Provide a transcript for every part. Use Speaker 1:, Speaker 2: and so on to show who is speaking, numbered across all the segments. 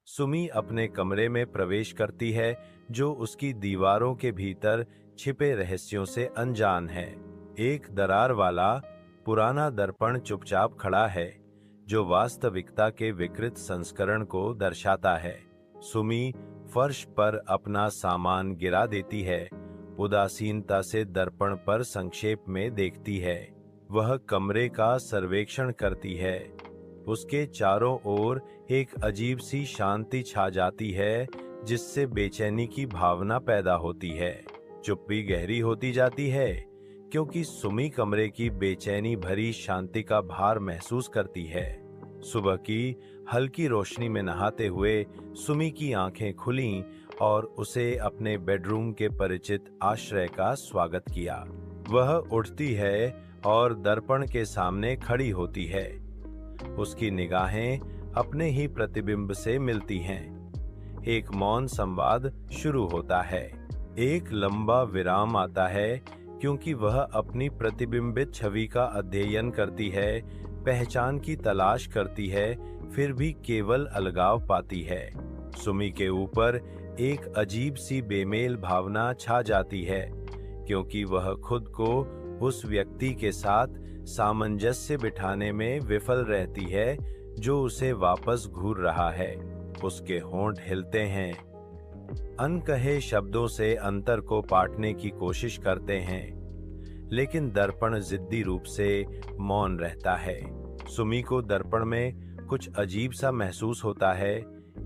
Speaker 1: सुमी अपने कमरे में प्रवेश करती है, जो उसकी दीवारों के भीतर छिपे रहस्यों से अनजान है। एक दरार वाला पुराना दर्पण चुपचाप खड़ा है, जो वास्तविकता के विकृत संस्करण को दर्शाता है। सुमी फर्श पर अपना सामान गिरा देती है, उदासीनता से दर्पण पर संक्षेप में देखती है। वह कमरे का सर्वेक्षण करती है। उसके चारों ओर एक अजीब सी शांति छा जाती है, जिससे बेचैनी की भावना पैदा होती है। चुप्पी गहरी होती जाती है, क्योंकि सुमी कमरे की बेचैनी भरी शांति का भार महसूस करती है। सुबह की हल्की रोशनी में नहाते हुए सुमी की आंखें खुलीं और उसे अपने बेडरूम के परिचित आश्रय का स्वागत किया। वह उठती है और दर्पण के सामने खड़ी होती है। उसकी निगाहें अपने ही प्रतिबिंब से मिलती हैं। एक मौन संवाद शुरू होता है। एक लंबा विराम आता है, क्योंकि वह अपनी प्रतिबिंबित छवि का अध्ययन करती है, पहचान की तलाश करती है, फिर भी केवल अलगाव पाती है। सुमी के ऊपर एक अजीब सी बेमेल भावना छा जाती है, क्योंकि वह खुद को उस व्यक्ति के साथ सामंजस्य बिठाने में विफल रहती है, जो उसे वापस घूर रहा है। उसके होंठ हिलते हैं, अनकहे शब्दों से अंतर को पाटने की कोशिश करते हैं, लेकिन दर्पण जिद्दी रूप से मौन रहता है। सुमी को दर्पण में कुछ अजीब सा महसूस होता है,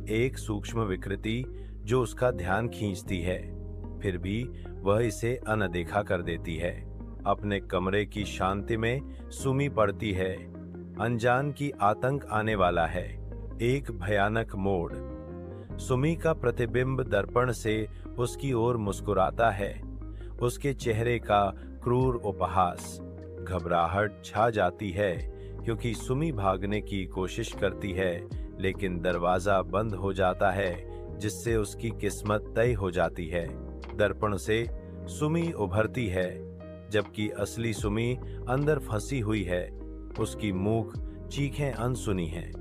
Speaker 1: एक सूक्ष्म विकृति जो उसका ध्यान खींचती है, फिर भी वह इसे अनदेखा कर देती है। अपने कमरे की शांति में सुमी पड़ती है, अनजान की आतंक आने वाला है। एक भयानक मोड़। सुमी का प्रतिबिंब दर्पण से उसकी ओर मुस्कुराता है। उसके चेहरे का क्रूर उपहास। घबराहट छा जाती है, क्योंकि सुमी भागने की कोशिश करती है, लेकिन दरवाजा बंद हो जाता है, जिससे उसकी किस्मत तय हो जाती है। दर्पण से सुमी उभरती है, जबकि असली सुमी अंदर फंसी हुई है। उसकी मूक चीखें अनसुनी हैं।